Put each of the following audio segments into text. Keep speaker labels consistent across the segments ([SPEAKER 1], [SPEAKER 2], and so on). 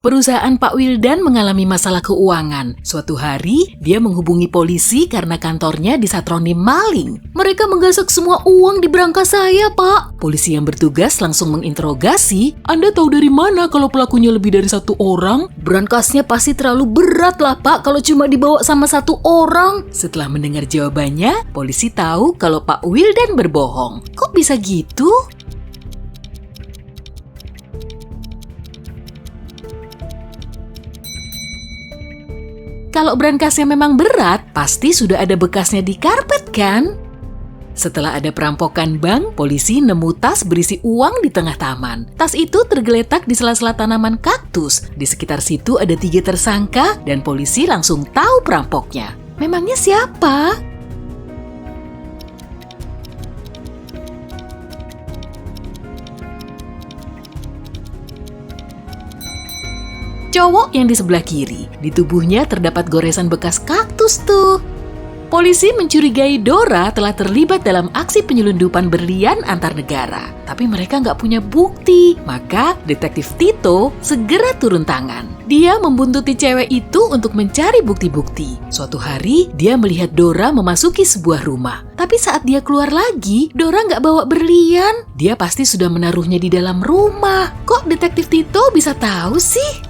[SPEAKER 1] Perusahaan Pak Wildan mengalami masalah keuangan. Suatu hari, dia menghubungi polisi karena kantornya disatroni maling. Mereka menggasak semua uang di berangkas saya, Pak. Polisi yang bertugas langsung menginterogasi, Anda tahu dari mana kalau pelakunya lebih dari satu orang? Berangkasnya pasti terlalu berat lah, Pak, kalau cuma dibawa sama satu orang. Setelah mendengar jawabannya, polisi tahu kalau Pak Wildan berbohong. Kok bisa gitu? Kalau berangkasnya memang berat, pasti sudah ada bekasnya di karpet kan? Setelah ada perampokan bank, polisi nemu tas berisi uang di tengah taman. Tas itu tergeletak di sela-sela tanaman kaktus. Di sekitar situ ada 3 tersangka dan polisi langsung tahu perampoknya. Memangnya siapa? Cowok yang di sebelah kiri. Di tubuhnya terdapat goresan bekas kaktus tuh. Polisi mencurigai Dora telah terlibat dalam aksi penyelundupan berlian antar negara. Tapi mereka nggak punya bukti. Maka detektif Tito segera turun tangan. Dia membuntuti cewek itu untuk mencari bukti-bukti. Suatu hari, dia melihat Dora memasuki sebuah rumah. Tapi saat dia keluar lagi, Dora nggak bawa berlian. Dia pasti sudah menaruhnya di dalam rumah. Kok detektif Tito bisa tahu sih?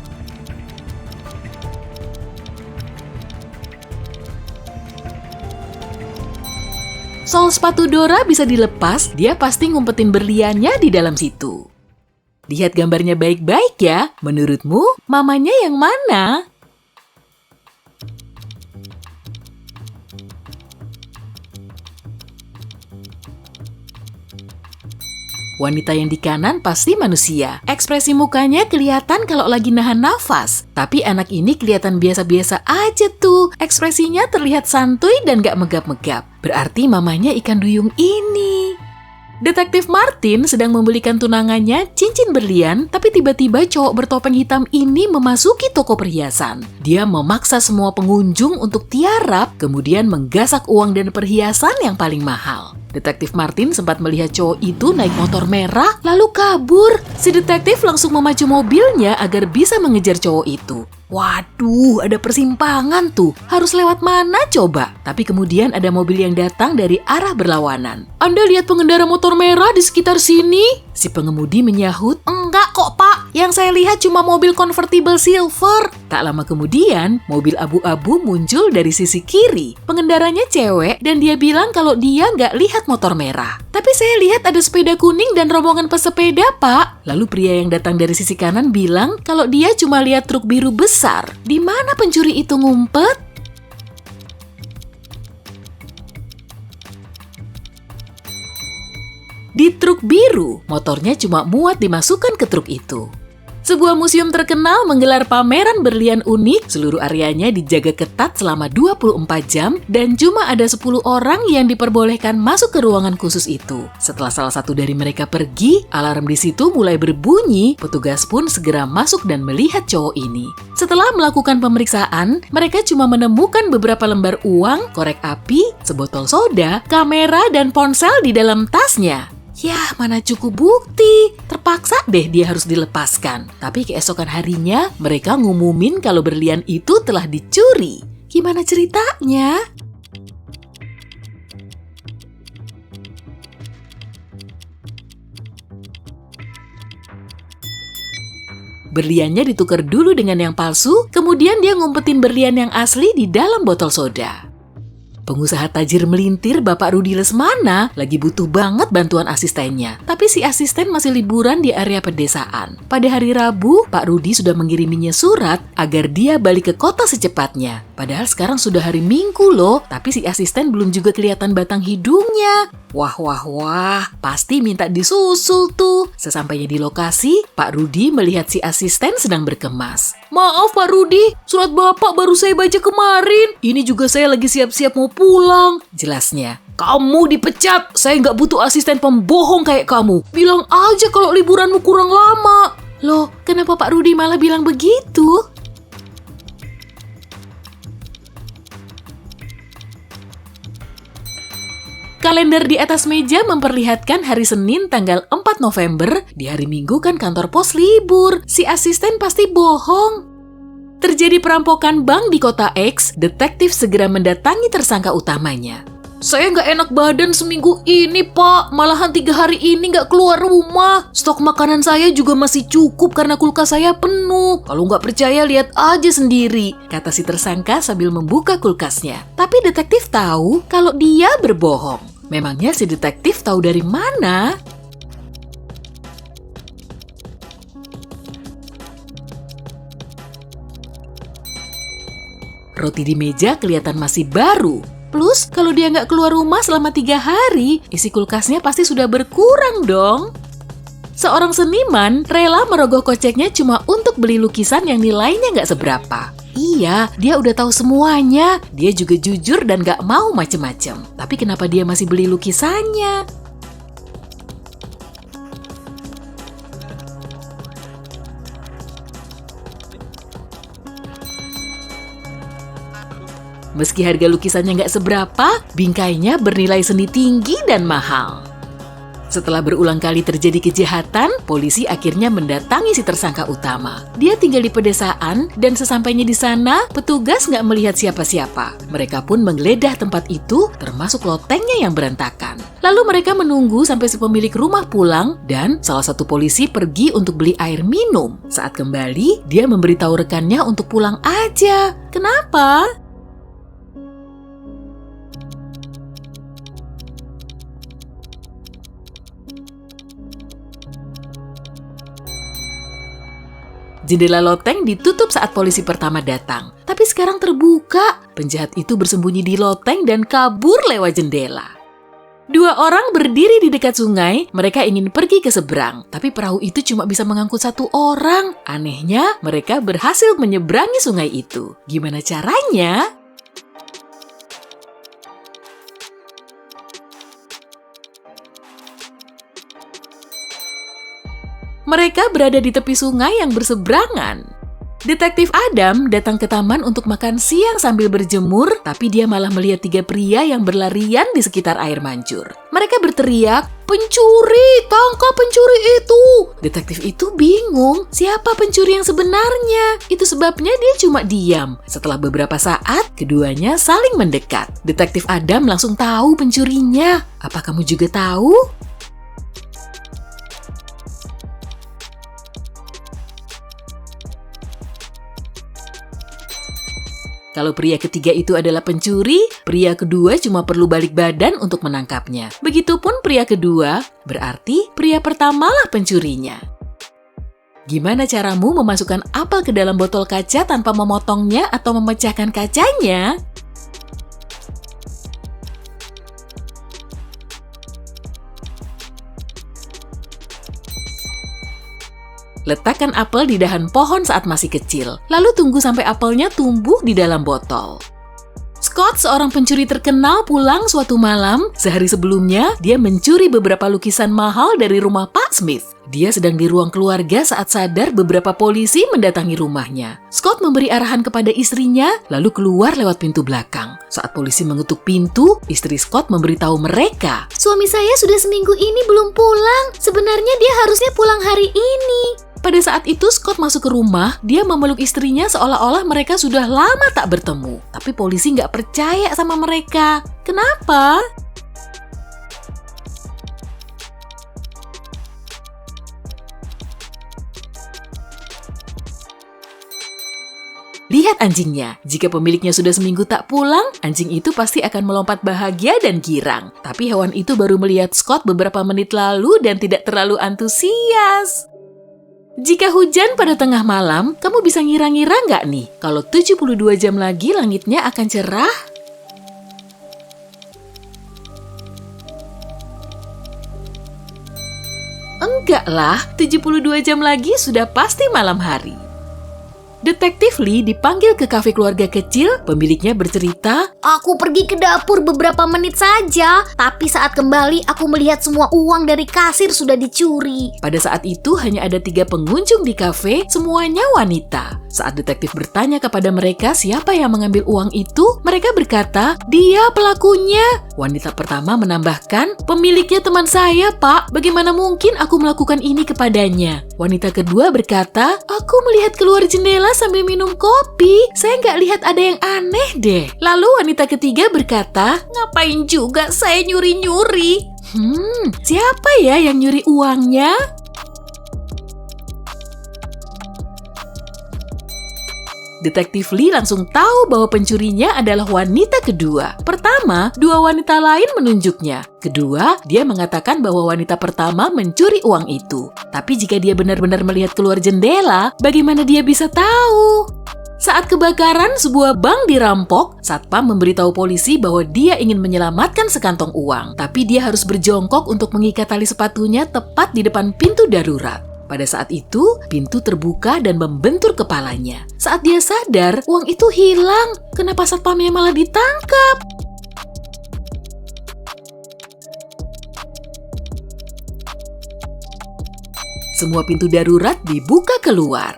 [SPEAKER 1] Sol sepatu Dora bisa dilepas, dia pasti ngumpetin berliannya di dalam situ. Lihat gambarnya baik-baik ya. Menurutmu, mamanya yang mana? Wanita yang di kanan pasti manusia. Ekspresi mukanya kelihatan kalau lagi nahan nafas. Tapi anak ini kelihatan biasa-biasa aja tuh. Ekspresinya terlihat santuy dan gak megap-megap. Berarti mamanya ikan duyung ini. Detektif Martin sedang membelikan tunangannya cincin berlian, tapi tiba-tiba cowok bertopeng hitam ini memasuki toko perhiasan. Dia memaksa semua pengunjung untuk tiarap, kemudian menggasak uang dan perhiasan yang paling mahal. Detektif Martin sempat melihat cowok itu naik motor merah, lalu kabur. Si detektif langsung memacu mobilnya agar bisa mengejar cowok itu. Waduh, ada persimpangan tuh. Harus lewat mana coba? Tapi kemudian ada mobil yang datang dari arah berlawanan. Anda lihat pengendara motor merah di sekitar sini? Si pengemudi menyahut, enggak kok Pak. Yang saya lihat cuma mobil convertible silver. Tak lama kemudian, mobil abu-abu muncul dari sisi kiri. Pengendaranya cewek dan dia bilang kalau dia nggak lihat motor merah. Tapi saya lihat ada sepeda kuning dan rombongan pesepeda, Pak. Lalu pria yang datang dari sisi kanan bilang kalau dia cuma lihat truk biru besar. Di mana pencuri itu ngumpet? Di truk biru, motornya cuma muat dimasukkan ke truk itu. Sebuah museum terkenal menggelar pameran berlian unik, seluruh areanya dijaga ketat selama 24 jam dan cuma ada 10 orang yang diperbolehkan masuk ke ruangan khusus itu. Setelah salah satu dari mereka pergi, alarm di situ mulai berbunyi, petugas pun segera masuk dan melihat cowok ini. Setelah melakukan pemeriksaan, mereka cuma menemukan beberapa lembar uang, korek api, sebotol soda, kamera, dan ponsel di dalam tasnya. Yah, mana cukup bukti. Terpaksa deh dia harus dilepaskan. Tapi keesokan harinya, mereka ngumumin kalau berlian itu telah dicuri. Gimana ceritanya? Berliannya ditukar dulu dengan yang palsu, kemudian dia ngumpetin berlian yang asli di dalam botol soda. Pengusaha tajir melintir Bapak Rudi Lesmana lagi butuh banget bantuan asistennya. Tapi si asisten masih liburan di area pedesaan. Pada hari Rabu, Pak Rudi sudah mengiriminya surat agar dia balik ke kota secepatnya. Padahal sekarang sudah hari Minggu loh, tapi si asisten belum juga kelihatan batang hidungnya. Wah, pasti minta disusul tuh. Sesampainya di lokasi, Pak Rudi melihat si asisten sedang berkemas. Maaf Pak Rudi, surat Bapak baru saya baca kemarin. Ini juga saya lagi siap-siap mau pulang. Jelasnya, kamu dipecat. Saya nggak butuh asisten pembohong kayak kamu. Bilang aja kalau liburanmu kurang lama. Loh, kenapa Pak Rudi malah bilang begitu? Kalender di atas meja memperlihatkan hari Senin tanggal 4 November. Di hari Minggu kan kantor pos libur. Si asisten pasti bohong. Terjadi perampokan bank di kota X. Detektif segera mendatangi tersangka utamanya. Saya nggak enak badan seminggu ini, Pak. Malahan 3 hari ini nggak keluar rumah. Stok makanan saya juga masih cukup karena kulkas saya penuh. Kalau nggak percaya, lihat aja sendiri, kata si tersangka sambil membuka kulkasnya. Tapi detektif tahu kalau dia berbohong. Memangnya si detektif tahu dari mana? Roti di meja kelihatan masih baru. Plus, kalau dia nggak keluar rumah selama 3 hari, isi kulkasnya pasti sudah berkurang dong. Seorang seniman rela merogoh koceknya cuma untuk beli lukisan yang nilainya nggak seberapa. Iya, dia udah tahu semuanya. Dia juga jujur dan nggak mau macem-macem. Tapi kenapa dia masih beli lukisannya? Meski harga lukisannya nggak seberapa, bingkainya bernilai seni tinggi dan mahal. Setelah berulang kali terjadi kejahatan, polisi akhirnya mendatangi si tersangka utama. Dia tinggal di pedesaan, dan sesampainya di sana, petugas nggak melihat siapa-siapa. Mereka pun menggeledah tempat itu, termasuk lotengnya yang berantakan. Lalu mereka menunggu sampai si pemilik rumah pulang, dan salah satu polisi pergi untuk beli air minum. Saat kembali, dia memberitahu rekannya untuk pulang aja. Kenapa? Jendela loteng ditutup saat polisi pertama datang, tapi sekarang terbuka. Penjahat itu bersembunyi di loteng dan kabur lewat jendela. 2 orang berdiri di dekat sungai, mereka ingin pergi ke seberang, tapi perahu itu cuma bisa mengangkut 1 orang. Anehnya, mereka berhasil menyeberangi sungai itu. Gimana caranya? Mereka berada di tepi sungai yang berseberangan. Detektif Adam datang ke taman untuk makan siang sambil berjemur, tapi dia malah melihat 3 pria yang berlarian di sekitar air mancur. Mereka berteriak, "Pencuri! Tangkap pencuri itu!" Detektif itu bingung, siapa pencuri yang sebenarnya? Itu sebabnya dia cuma diam. Setelah beberapa saat, keduanya saling mendekat. Detektif Adam langsung tahu pencurinya. Apa kamu juga tahu? Kalau pria ketiga itu adalah pencuri, pria kedua cuma perlu balik badan untuk menangkapnya. Begitupun pria kedua, berarti pria pertamalah pencurinya. Gimana caramu memasukkan apel ke dalam botol kaca tanpa memotongnya atau memecahkan kacanya? Letakkan apel di dahan pohon saat masih kecil, lalu tunggu sampai apelnya tumbuh di dalam botol. Scott, seorang pencuri terkenal, pulang suatu malam. Sehari sebelumnya, dia mencuri beberapa lukisan mahal dari rumah Pak Smith. Dia sedang di ruang keluarga saat sadar beberapa polisi mendatangi rumahnya. Scott memberi arahan kepada istrinya, lalu keluar lewat pintu belakang. Saat polisi mengetuk pintu, istri Scott memberitahu mereka, "Suami saya sudah seminggu ini belum pulang. Sebenarnya dia harusnya pulang hari ini." Pada saat itu Scott masuk ke rumah, dia memeluk istrinya seolah-olah mereka sudah lama tak bertemu. Tapi polisi nggak percaya sama mereka. Kenapa? Lihat anjingnya. Jika pemiliknya sudah seminggu tak pulang, anjing itu pasti akan melompat bahagia dan girang. Tapi hewan itu baru melihat Scott beberapa menit lalu dan tidak terlalu antusias. Jika hujan pada tengah malam, kamu bisa ngira-ngira nggak nih kalau 72 jam lagi langitnya akan cerah? Enggak lah, 72 jam lagi sudah pasti malam hari. Detektif Lee dipanggil ke kafe keluarga kecil. Pemiliknya bercerita,
[SPEAKER 2] "Aku pergi ke dapur beberapa menit saja, tapi saat kembali aku melihat semua uang dari kasir sudah dicuri."
[SPEAKER 1] Pada saat itu hanya ada 3 pengunjung di kafe, semuanya wanita. Saat detektif bertanya kepada mereka siapa yang mengambil uang itu, mereka berkata, "Dia pelakunya." Wanita pertama menambahkan, "Pemiliknya teman saya, Pak. Bagaimana mungkin aku melakukan ini kepadanya?" Wanita kedua berkata, "Aku melihat keluar jendela sambil minum kopi. Saya nggak lihat ada yang aneh deh." Lalu wanita ketiga berkata, "Ngapain juga saya nyuri-nyuri?" Siapa ya yang nyuri uangnya? Detektif Lee langsung tahu bahwa pencurinya adalah wanita kedua. Pertama, dua wanita lain menunjuknya. Kedua, dia mengatakan bahwa wanita pertama mencuri uang itu. Tapi jika dia benar-benar melihat keluar jendela, bagaimana dia bisa tahu? Saat kebakaran sebuah bank dirampok, satpam memberitahu polisi bahwa dia ingin menyelamatkan sekantong uang. Tapi dia harus berjongkok untuk mengikat tali sepatunya tepat di depan pintu darurat. Pada saat itu, pintu terbuka dan membentur kepalanya. Saat dia sadar, uang itu hilang. Kenapa satpamnya malah ditangkap? Semua pintu darurat dibuka keluar.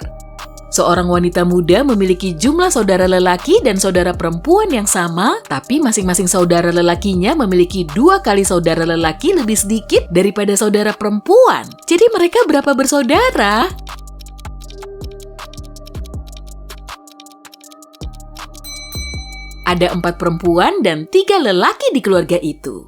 [SPEAKER 1] Seorang wanita muda memiliki jumlah saudara lelaki dan saudara perempuan yang sama, tapi masing-masing saudara lelakinya memiliki 2 kali saudara lelaki lebih sedikit daripada saudara perempuan. Jadi mereka berapa bersaudara? Ada 4 perempuan dan 3 lelaki di keluarga itu.